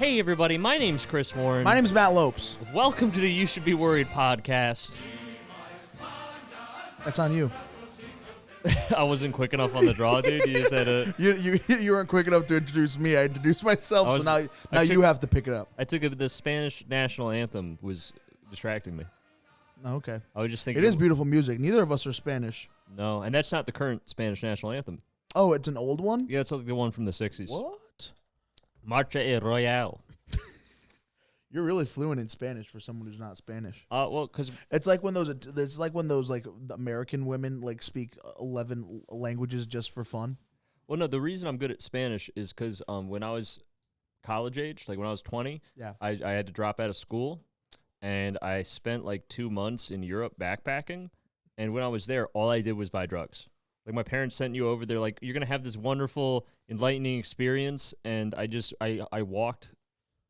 Hey everybody, my name's Chris Warren. My name's Matt Lopes. Welcome to the You Should Be Worried podcast. That's on you. I wasn't quick enough on the draw, dude. You just had to... You weren't quick enough to introduce me. I introduced myself, so now you have to pick it up. I took it. The Spanish national anthem was distracting me. Okay. I was just thinking... It is beautiful music. Neither of us are Spanish. No, and that's not the current Spanish national anthem. Oh, it's an old one? Yeah, it's like the one from the 60s. What? Marcha e Royale. You're really fluent in Spanish for someone who's not Spanish. Well, because it's like when those American women like speak 11 languages just for fun. Well, no, the reason I'm good at Spanish is because when I was college age, like when I was 20, yeah, I had to drop out of school, and I spent like 2 months in Europe backpacking. And when I was there, all I did was buy drugs. Like my parents sent you over. They're like, you're gonna have this wonderful, enlightening experience, and I walked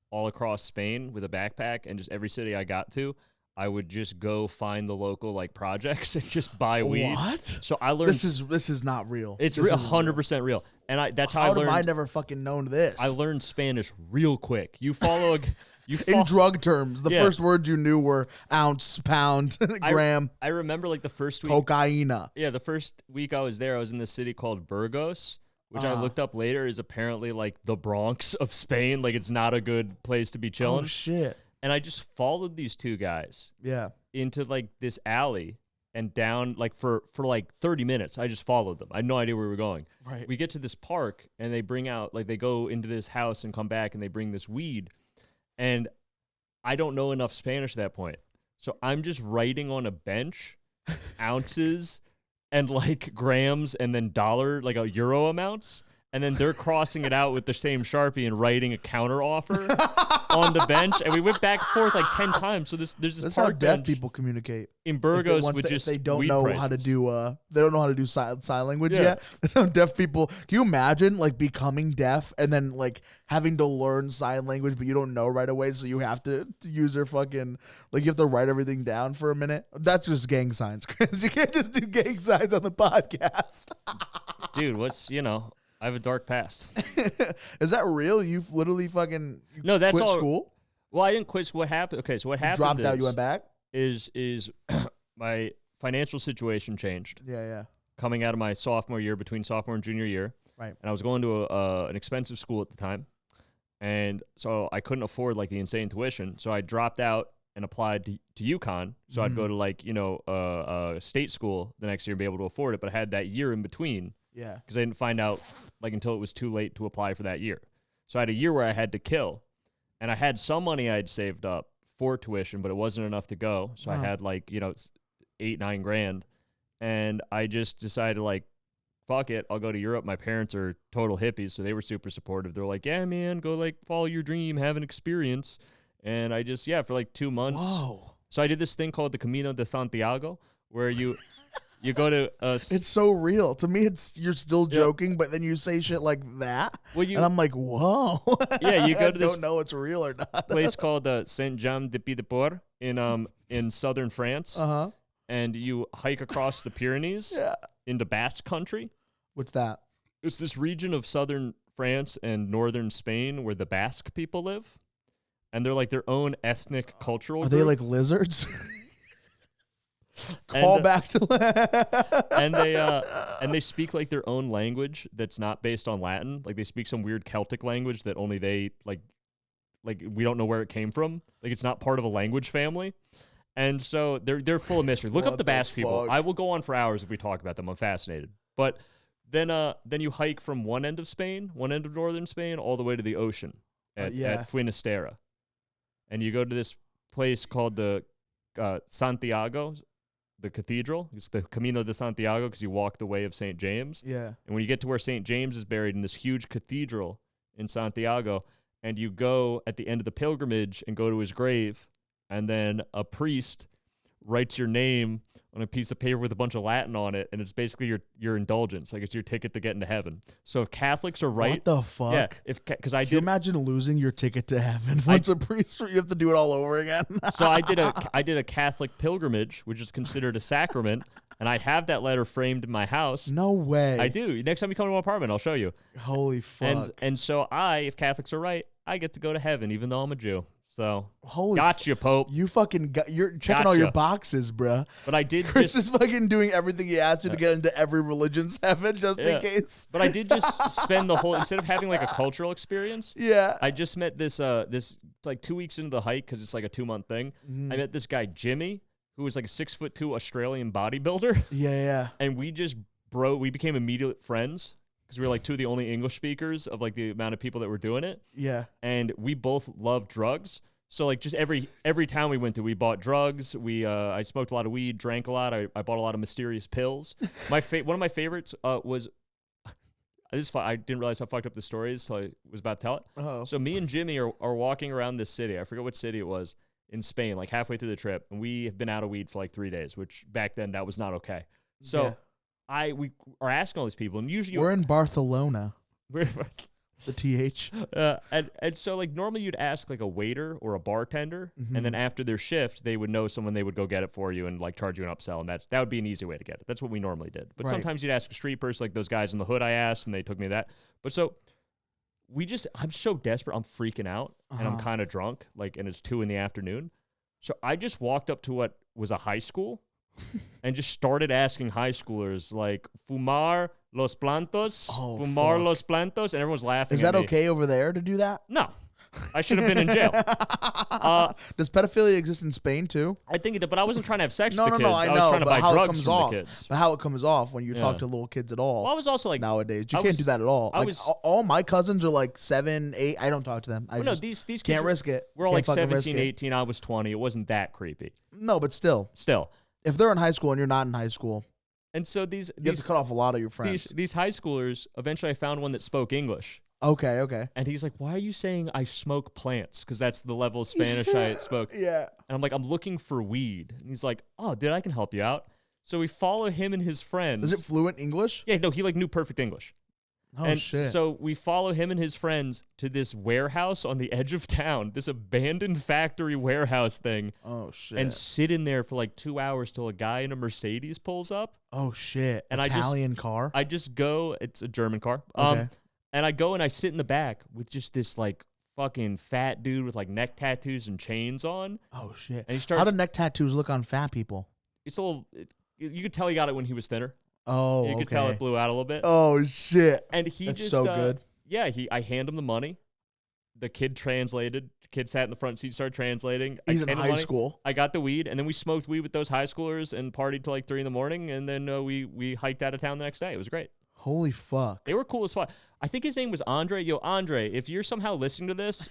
all across Spain with a backpack, and just every city I got to, I would just go find the local like projects and just buy weed. What? So I learned this is not real. It's 100% real, and that's how I learned. How have I never fucking known this? I learned Spanish real quick. You follow in drug terms, the first words you knew were ounce, pound, gram. I remember like the first week. Cocaina. Yeah, the first week I was there, I was in this city called Burgos, which I looked up later is apparently like the Bronx of Spain. Like it's not a good place to be chilling. Oh shit. And I just followed these two guys. Yeah. Into like this alley and down like for like 30 minutes. I just followed them. I had no idea where we were going. Right. We get to this park and they bring out like they go into this house and come back and they bring this weed. And I don't know enough Spanish at that point. So I'm just writing on a bench ounces and like grams and then like a euro amounts. And then they're crossing it out with the same Sharpie and writing a counter offer on the bench. And we went back and forth like 10 times. So there's this That's park how deaf bench people communicate. in Burgos with just they don't weed know prices. how to do they don't know how to do sign language yet. That's how deaf people. Can you imagine like becoming deaf and then like having to learn sign language, but you don't know right away, so you have to use their fucking like you have to write everything down for a minute. That's just gang signs, Chris. You can't just do gang signs on the podcast. Dude, I have a dark past. Is that real? You've literally fucking no, that's quit all. School? Well, I didn't quit. What happened? Okay, so what happened? Dropped out. You went back. Is my financial situation changed? Yeah. Coming out of my sophomore year, between sophomore and junior year, right? And I was going to an expensive school at the time, and so I couldn't afford like the insane tuition. So I dropped out and applied to UConn. So I'd go to like a state school the next year and be able to afford it. But I had that year in between. Yeah. Because I didn't find out like until it was too late to apply for that year. So I had a year where I had to kill. And I had some money I had saved up for tuition, but it wasn't enough to go. So I had like, $8-9 grand. And I just decided like, fuck it, I'll go to Europe. My parents are total hippies, so they were super supportive. They're like, yeah, man, go like follow your dream, have an experience. And I just, for like 2 months. Whoa. So I did this thing called the Camino de Santiago, where you go to it's so real to me. You're still joking, but then you say shit like that, and I'm like, whoa. Yeah, you go to this. Don't know it's real or not. Place called Saint Jean de Pied-de-Port in southern France. And you hike across the Pyrenees into Basque Country. What's that? It's this region of southern France and northern Spain where the Basque people live, and they're like their own ethnic cultural. Are group. They like lizards? Call back to and they speak like their own language that's not based on Latin. Like they speak some weird Celtic language that only they like we don't know where it came from. Like it's not part of a language family. And so they're full of mystery. Look up the Basque people. I will go on for hours if we talk about them. I'm fascinated. But then you hike from one end of northern Spain, all the way to the ocean at Finisterre. And you go to this place called the Santiago, the cathedral. It's the Camino de Santiago because you walk the way of St. James. Yeah. And when you get to where St. James is buried in this huge cathedral in Santiago, and you go at the end of the pilgrimage and go to his grave, and then a priest writes your name on a piece of paper with a bunch of Latin on it, and it's basically your indulgence, like it's your ticket to get into heaven. So if Catholics are right, what the fuck? Yeah, because Can you imagine losing your ticket to heaven once a priest? You have to do it all over again. So I did a Catholic pilgrimage, which is considered a sacrament, and I have that letter framed in my house. No way. I do. Next time you come to my apartment, I'll show you. Holy fuck. And so if Catholics are right, I get to go to heaven even though I'm a Jew. So Holy gotcha, Pope. You fucking you're checking all your boxes, bruh. But I did Chris is fucking doing everything he has to get into every religion's heaven just in case. But I did just spend the whole, instead of having like a cultural experience, I just met this like 2 weeks into the hike, because it's like a 2-month thing. I met this guy Jimmy, who was like a 6'2" Australian bodybuilder. Yeah. And we became immediate friends, because we were like 2 of the only English speakers of like the amount of people that were doing it. Yeah. And we both loved drugs. So like just every town we went to, we bought drugs. I smoked a lot of weed, drank a lot. I bought a lot of mysterious pills. One of my favorites was, I didn't realize how fucked up the story is, so I was about to tell it. Oh. So me and Jimmy are walking around this city. I forget what city it was, in Spain, like halfway through the trip, and we have been out of weed for like 3 days, which back then that was not okay. So we are asking all these people, and usually we're in Barcelona. We're the TH. And so like normally you'd ask like a waiter or a bartender, and then after their shift they would know someone, they would go get it for you and like charge you an upsell, and that would be an easy way to get it. That's what we normally did. But sometimes you'd ask a street person, like those guys in the hood I asked, and they took me that. But so I'm so desperate, I'm freaking out, and I'm kind of drunk, like, and it's 2 PM. So I just walked up to what was a high school and just started asking high schoolers, like, fumar los plantos, los plantos, and everyone's laughing. Is that okay over there to do that? No. I should have been in jail. Does pedophilia exist in Spain too? I think it did, but I wasn't trying to have sex with the kids. No, I know. I was trying to buy drugs from the kids. But how it comes off when you talk to little kids at all. Well, I was also like, nowadays, you can't do that at all. All my cousins are like 7, 8. I don't talk to them. These kids can't risk it. We're all like 17, 18. I was 20. It wasn't that creepy. No, but still. If they're in high school and you're not in high school. And so you have to cut off a lot of your friends. These high schoolers, eventually I found one that spoke English. Okay. And he's like, why are you saying I smoke plants? Because that's the level of Spanish I spoke. Yeah. And I'm like, I'm looking for weed. And he's like, oh, dude, I can help you out. So we follow him and his friends. Is it fluent English? Yeah, no, he like knew perfect English. Oh, shit. So we follow him and his friends to this warehouse on the edge of town, this abandoned factory warehouse thing. Oh, shit. And sit in there for like 2 hours till a guy in a Mercedes pulls up. Oh, shit. And Italian car? I just go, it's a German car. Okay. And I go and I sit in the back with just this like fucking fat dude with like neck tattoos and chains on. Oh, shit. And he starts. How do neck tattoos look on fat people? It's a little, you could tell he got it when he was thinner. Oh, You could tell it blew out a little bit. Oh, shit. And he That's just so good. Yeah, I hand him the money. The kid translated. The kid sat in the front seat, started translating. He's in high school. I got the weed, and then we smoked weed with those high schoolers and partied till like 3 AM, and then we hiked out of town the next day. It was great. Holy fuck. They were cool as fuck. I think his name was Andre. Yo, Andre, if you're somehow listening to this,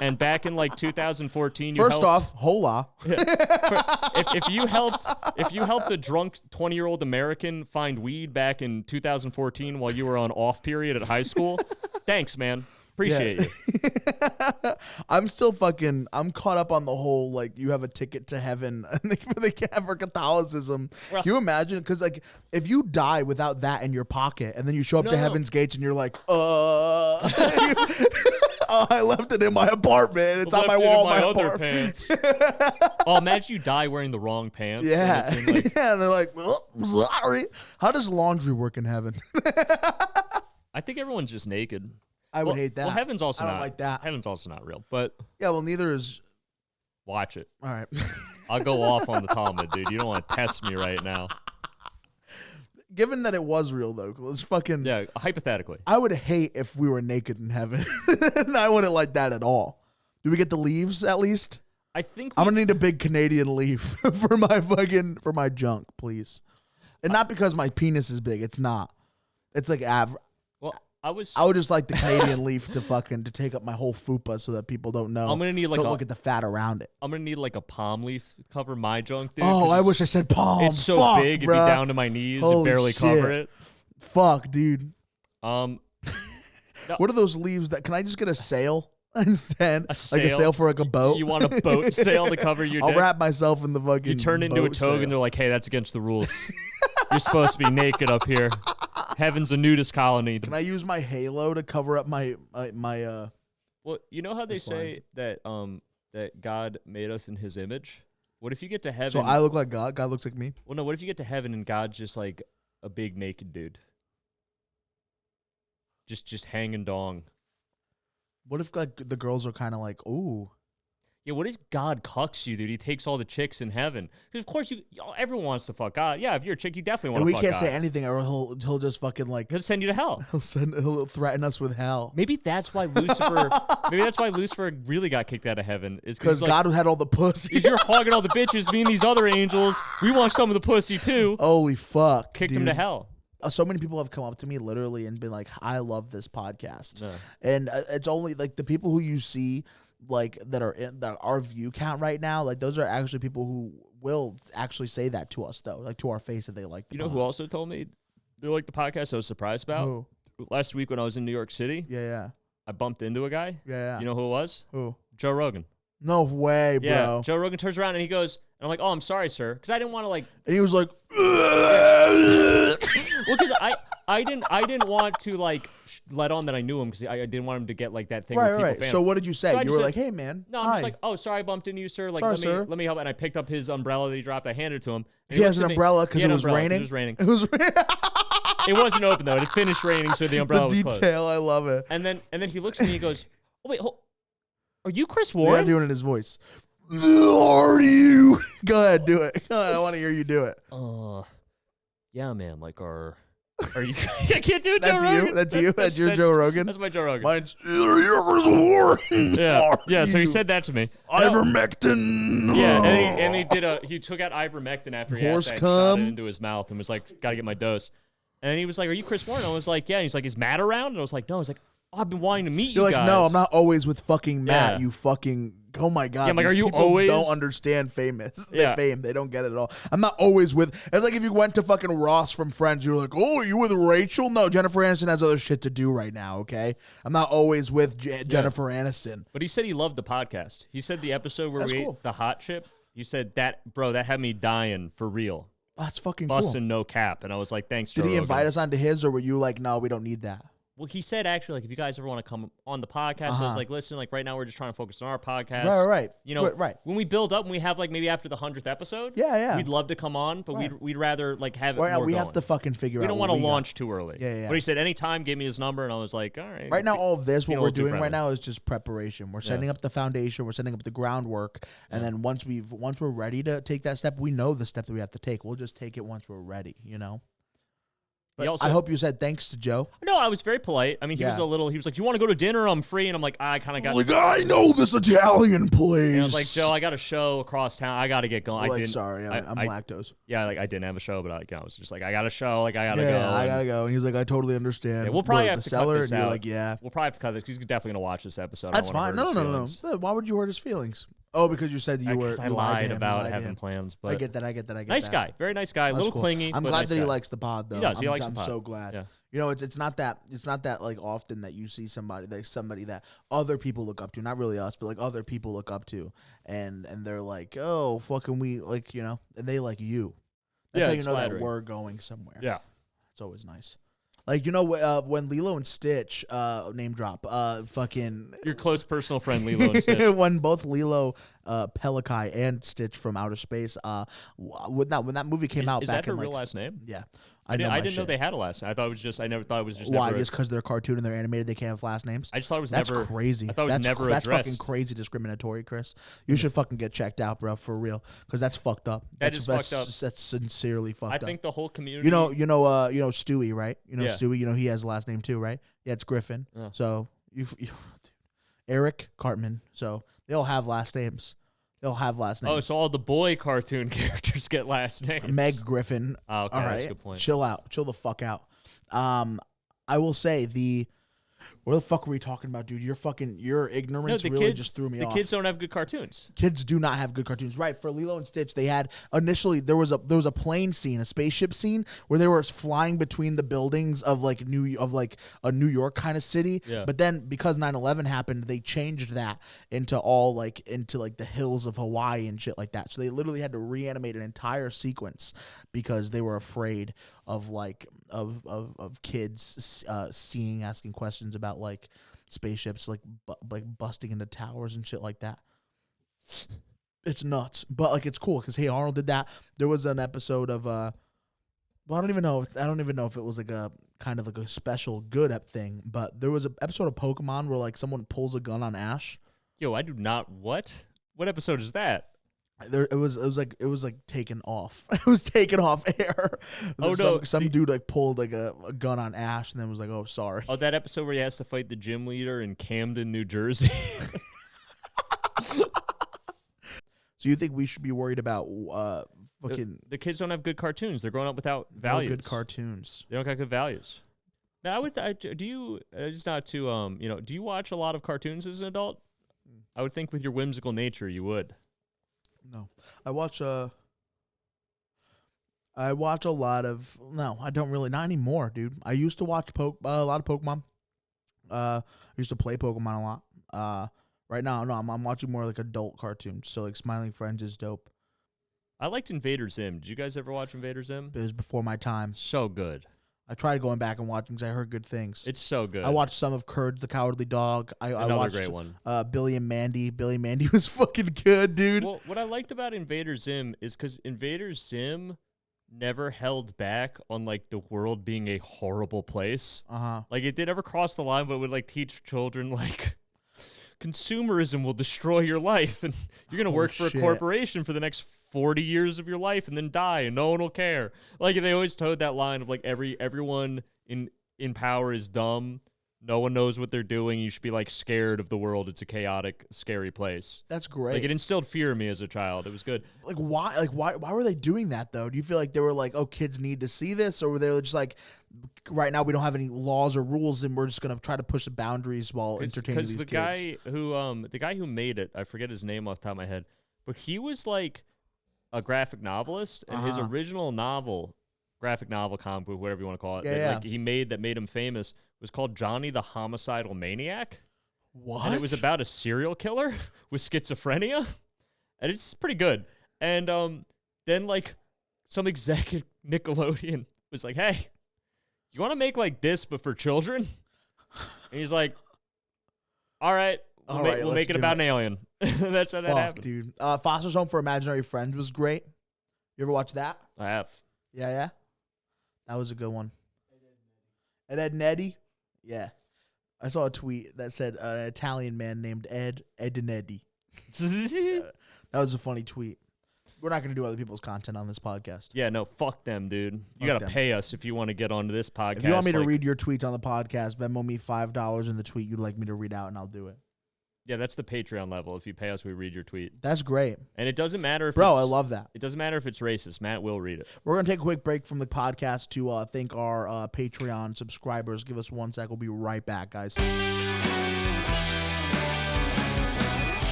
and back in like 2014, First off, hola. if you helped a drunk 20-year-old American find weed back in 2014 while you were on off period at high school, thanks, man. Appreciate you. I'm caught up on the whole, like, you have a ticket to heaven for Catholicism. Well, can you imagine? Because, like, if you die without that in your pocket and then you show up to heaven's gates and you're like, oh, I left it in my apartment. It's on my wall in my other pants. Oh, imagine you die wearing the wrong pants. Yeah. And they're like, well, sorry. How does laundry work in heaven? I think everyone's just naked. I would hate that. Well, heaven's also not like that. Heaven's also not real, but yeah, well, neither is. Watch it. All right. I'll go off on the Talmud, dude. You don't want to test me right now. Given that it was real, though, let's fucking hypothetically, I would hate if we were naked in heaven. I wouldn't like that at all. Do we get the leaves at least? I think I'm gonna need a big Canadian leaf for my junk, please, and not because my penis is big. It's not. It's like I would just like the Canadian leaf to take up my whole fupa so that people don't know. I'm gonna need don't look at the fat around it. I'm gonna need like a palm leaf to cover my junk, dude. Oh, I wish I said palm. It's so big, it'd be down to my knees and barely cover it. Fuck, dude. No. What are those leaves that? Can I just get a sail instead? A sail? Like a sail for like a boat? You want a boat sail to cover your dick? I'll wrap myself in the fucking. You turn into a toga and they're like, "Hey, that's against the rules. You're supposed to be naked up here. Heaven's a nudist colony." Can I use my halo to cover up my Well, you know how they say that that God made us in His image. What if you get to heaven? So I look like God. God looks like me. Well, no. What if you get to heaven and God's just like a big naked dude, just hanging dong? What if like the girls are kind of like, ooh. Yeah, what if God cucks you, dude? He takes all the chicks in heaven. Because, of course, everyone wants to fuck God. Yeah, if you're a chick, you definitely want And to we fuck can't God. say anything, or he'll just fucking like He'll send you to hell. he'll threaten us with hell. Maybe that's why Lucifer. maybe that's why Lucifer really got kicked out of heaven. Is Because God had all the pussy. You're hogging all the bitches. Me and these other angels, we want some of the pussy too. Holy fuck! Kicked dude. him to hell. So many people have come up to me literally and been like, "I love this podcast," Yeah. and it's only like the people who you see. Like that our view count right now, like those are actually people who will actually say that to us though, like to our face that they like the You know who also told me they like the podcast I was surprised about? Who? Last week when I was in New York City, Yeah. I bumped into a guy. Yeah. You know who it was? Who? Joe Rogan. No way, bro. Yeah. Joe Rogan turns around and he goes, and I'm like, oh, I'm sorry, sir. Because I didn't want to like. And he was like, well, because I didn't want to like let on that I knew him because I didn't want him to get like that thing. right. So what did you say? So you were said, like, hey man. No, I'm hi. just like, oh, sorry, I bumped into you, sir. Like, Sorry, let me help. And I picked up his umbrella that he dropped. I handed it to him. He has an umbrella because it was raining. It was raining. It was. It wasn't open though. It had finished raining, so the umbrella the was detail, closed. I love it. And then he looks at me. He goes, oh wait, are you Chris Yeah, Warren? doing it in his voice. Are you? Go ahead, do it. Go ahead, I want to hear you do it. Yeah, man. Like, are you? I can't do it. That's Joe you. Rogan. That's you. That's your Joe Rogan. That's my Joe Rogan. Mine's Chris Warren. Yeah. So he said that to me. Ivermectin. Yeah, and he took out ivermectin after he Horse asked that, cum. shot it into his mouth and was like, gotta get my dose. And he was like, are you Chris Warren? I was like, yeah. And he's like, is Matt around? And I was like, no. He's like, oh, I've been wanting to meet You're you like, guys. no, I'm not always with fucking Matt. Yeah. You fucking. Oh my god. Yeah, I'm like, these are you people always- don't understand famous. Yeah. Fame. They don't get it at all. I'm not always with. It's like if you went to fucking Ross from Friends, you were like, oh, are you with Rachel? No, Jennifer Aniston has other shit to do right now. Okay, I'm not always with Jennifer Aniston. But he said he loved the podcast. He said the episode where That's we cool. ate the hot chip. He said that had me dying for real, That's fucking busting cool. no cap. And I was like, thanks. Did Joe he invite Rogan. us onto his, or were you like, no, we don't need that? Well, he said actually, like, if you guys ever want to come on the podcast, I was like, listen, like right now we're just trying to focus on our podcast. Right. You know, right. when we build up and we have like maybe after the 100th episode, Yeah. we'd love to come on, but Right. we'd rather like have it Right now, more we going. have to fucking figure out. We don't what want to we got. launch too early. Yeah. But he said anytime, gave me his number, and I was like, all right. Right now, all of this, Being what a we're little too doing right friendly. now is just preparation. We're setting up the foundation. We're setting up the groundwork, and then once we're ready to take that step, we know the step that we have to take. We'll just take it once we're ready. You know. But I hope you said thanks to Joe. No, I was very polite. I mean, he was Yeah. he was like, you want to go to dinner? I'm free. And I'm like, I kind of got. Like, I know this Italian place. And I was like, Joe, I got a show across town. I got to get going. Like, I didn't. sorry, I'm lactose. Yeah, like I didn't have a show, but I was just like, I got a show. Like I gotta Yeah, go. I and gotta go. And he's like, I totally understand. Yeah, we'll probably What, have the to seller, cut this and you're out. like, yeah. We'll probably have to cut this. He's definitely gonna watch this episode. I That's don't wanna fine. hurt No. his feelings. Why would you hurt his feelings? Oh, because you said you were. Because I you lied to him, about you lied to having him. plans. But I get that. nice that. guy, very nice guy. A That's little cool. clingy. I'm but glad nice that he guy. likes the pod though. He does. He likes I'm the pod. so glad. Yeah. You know, it's not that like often that you see somebody that other people look up to, not really us, but like other people look up to, and they're like, oh, fucking we like, you know, and they like you. That's how you it's know flattering. that we're going somewhere. Yeah. It's always nice. Like, you know, when Lilo and Stitch, name drop, fucking Your close personal friend Lilo and Stitch. when both Lilo, Pelikai and Stitch from Outer Space, when that movie came out Is back that her in real like, last name? yeah, I didn't know shit. they had a last name. I thought it was just. I never thought it was just. Why? Never, Just because they're cartoon and they're animated, they can't have last names. I just thought it was That's never crazy. I thought it was never that's fucking addressed. crazy discriminatory, Chris. You should fucking get checked out, bro, for real, because that's fucked up. That That's is fucked up. That's sincerely fucked I up. think the whole community. You know, Stewie, right? You know Yeah. Stewie. You know he has a last name too, right? Yeah, it's Griffin. Yeah. So Eric Cartman. So they all have last names. They'll have last names. Oh, so all the boy cartoon characters get last names. Meg Griffin. Oh, okay, all that's right, a good point. chill out, chill the fuck out. I will say what the fuck were we talking about, dude? Your ignorance really just threw me off. The kids don't have good cartoons. Kids do not have good cartoons, right? For Lilo and Stitch, they had initially there was a plane scene, a spaceship scene where they were flying between the buildings of like a New York kind of city. Yeah. But then because 9/11 happened, they changed that into the hills of Hawaii and shit like that. So they literally had to reanimate an entire sequence because they were afraid of kids asking questions about like spaceships like busting into towers and shit like that. It's nuts, but like it's cool because Hey Arnold did that. There was an episode of Well, I don't even know. I don't even know if it was like a kind of like a special good thing. But there was an episode of Pokemon where like someone pulls a gun on Ash. Yo, I do not. What? What episode is that? It was like taken off. It was taken off air. Oh, no, some dude like pulled like a gun on Ash and then was like, "Oh, sorry." Oh, that episode where he has to fight the gym leader in Camden, New Jersey. So you think we should be worried about fucking the kids don't have good cartoons. They're growing up without no values. good cartoons? They don't got good values. Now, do you? Just not to do you watch a lot of cartoons as an adult? I would think with your whimsical nature, you would. No, I watch a lot of. No, I don't really. Not anymore, dude. I used to watch a lot of Pokemon. I used to play Pokemon a lot. Right now, no, I'm watching more like adult cartoons. So like Smiling Friends is dope. I liked Invader Zim. Did you guys ever watch Invader Zim? It was before my time. So good. I tried going back and watching because I heard good things. It's so good. I watched some of Courage the Cowardly Dog. I watched great one. Billy and Mandy. Billy and Mandy was fucking good, dude. Well, what I liked about Invader Zim is because Invader Zim never held back on like the world being a horrible place. Like it did ever cross the line, but it would like teach children like consumerism will destroy your life, and you're gonna work for a corporation for the next 40 years of your life and then die, and no one will care. Like they always towed that line of like everyone in power is dumb. No one knows what they're doing. You should be like scared of the world. It's a chaotic, scary place. That's great. Like it instilled fear in me as a child. It was good. Like why? Like why were they doing that though? Do you feel like they were like, oh, kids need to see this, or were they just like, right now we don't have any laws or rules, and we're just gonna try to push the boundaries while entertaining these kids? Because the guy who made it, I forget his name off the top of my head, but he was like a graphic novelist, and his original novel, graphic novel, comic book, whatever you want to call it, like he made him famous, was called Johnny the Homicidal Maniac. What? And it was about a serial killer with schizophrenia, and it's pretty good. And then like some exec at Nickelodeon was like, "Hey, you want to make like this but for children?" And he's like, "All right, we'll make it about an alien." That's how that happened, dude. Foster's Home for Imaginary Friends was great. You ever watch that? I have. Yeah. That was a good one. Ed and Eddie? Yeah. I saw a tweet that said an Italian man named Ed and Eddie. That was a funny tweet. We're not going to do other people's content on this podcast. Yeah, no, fuck them, dude. You got to pay us if you want to get onto this podcast. If you want me to read your tweets on the podcast, Venmo me $5 in the tweet you'd like me to read out, and I'll do it. Yeah, that's the Patreon level. If you pay us, we read your tweet. That's great. And it doesn't matter if I love that. It doesn't matter if it's racist. Matt will read it. We're going to take a quick break from the podcast to thank our Patreon subscribers. Give us 1 sec. We'll be right back, guys.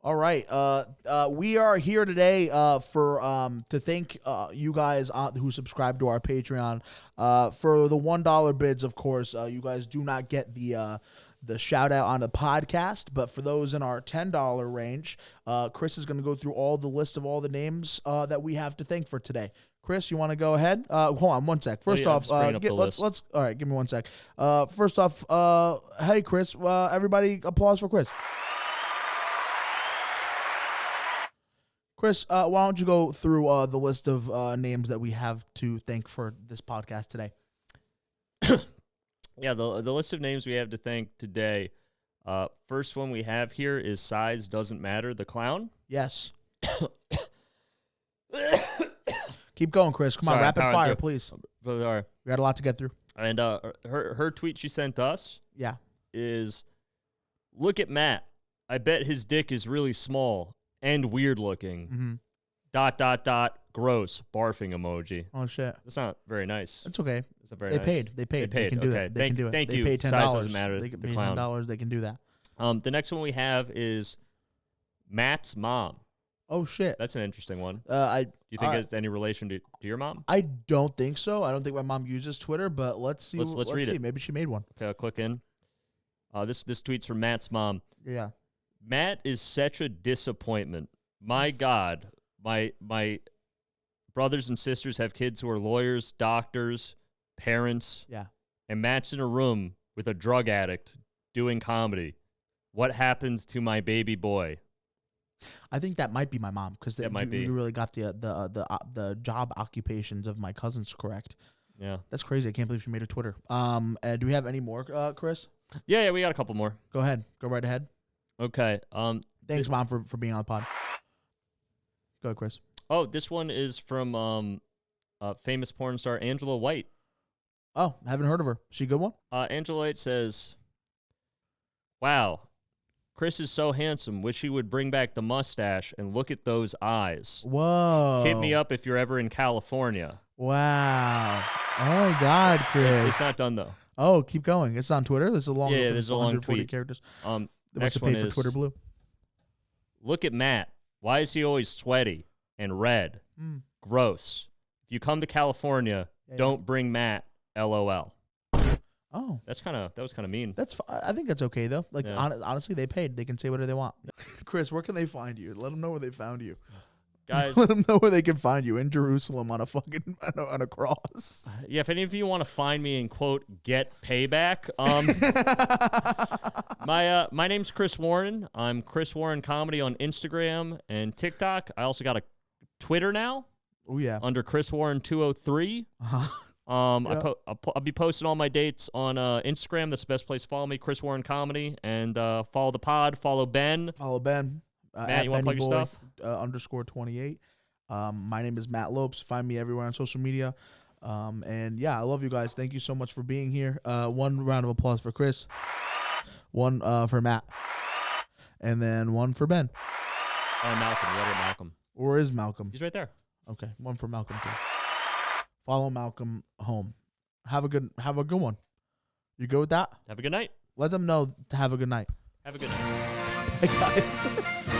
All right. We are here today to thank you guys who subscribe to our Patreon. For the $1 bids, of course, you guys do not get the shout out on the podcast. But for those in our $10 range, Chris is going to go through all the list of all the names that we have to thank for today. Chris, you want to go ahead? Hold on 1 sec. First off, let's all right. Give me 1 sec. First off, hey Chris, everybody, applause for Chris. Chris, why don't you go through the list of names that we have to thank for this podcast today? Yeah, the list of names we have to thank today. First one we have here is Size Doesn't Matter, the clown. Yes. Keep going, Chris. Come on, rapid fire, please. We got a lot to get through. And her tweet she sent us is, "Look at Matt. I bet his dick is really small and weird looking. Mm-hmm. ... Gross. Barfing emoji." Oh shit. That's not very nice. It's okay. It's not very nice. They paid. They can do it. They can do it. Thank they you. Pay $10. Size doesn't matter. They can the pay clown. $10. They can do that. The next one we have is Matt's mom. Oh shit. That's an interesting one. Do you think it has any relation to your mom? I don't think so. I don't think my mom uses Twitter, but let's see. Let's read it. Maybe she made one. Okay, I'll click in. This tweet's from Matt's mom. Yeah. "Matt is such a disappointment. My God, my brothers and sisters have kids who are lawyers, doctors, parents. Yeah. And Matt's in a room with a drug addict doing comedy. What happened to my baby boy?" I think that might be my mom because That might be. you really got the job occupations of my cousins correct. Yeah. That's crazy. I can't believe she made a Twitter. Do we have any more, Chris? Yeah, we got a couple more. Go ahead. Go right ahead. Okay. Thanks, Mom, for being on the pod. Go ahead, Chris. Oh, this one is from famous porn star Angela White. Oh, haven't heard of her. She a good one? Angela White says, "Wow, Chris is so handsome. Wish he would bring back the mustache and look at those eyes. Whoa. Hit me up if you're ever in California." Wow. Oh, my God, Chris. It's not done, though. Oh, keep going. It's on Twitter? This is a long Yeah, this is a long 140 tweet. characters. Next to one pay for is, Twitter Blue. "Look at Matt. Why is he always sweaty and red? Gross. If you come to California, don't bring Matt. LOL." Oh, that was kind of mean. I think that's okay though. Like Yeah. honestly, they paid. They can say whatever they want. Chris, where can they find you? Let them know where they found you. Guys, Let them know where they can find you in Jerusalem on a fucking on a cross. yeah, if any of you want to find me and quote get payback, my name's Chris Warren. I'm Chris Warren Comedy on Instagram and TikTok. I also got a Twitter now. Oh yeah. Under Chris Warren 203. I'll be posting all my dates on Instagram. That's the best place to follow me, Chris Warren Comedy, and follow the pod. Follow Ben. Follow Ben. Matt, you want to plug your stuff? _28. My name is Matt Lopes. Find me everywhere on social media. And yeah, I love you guys. Thank you so much for being here. One round of applause for Chris. One for Matt. And then one for Ben. Malcolm. You gotta get Malcolm. Or is Malcolm? He's right there. Okay, one for Malcolm too. Follow Malcolm home. Have a good one. You good with that? Have a good night. Let them know to have a good night. Have a good night. Bye, guys.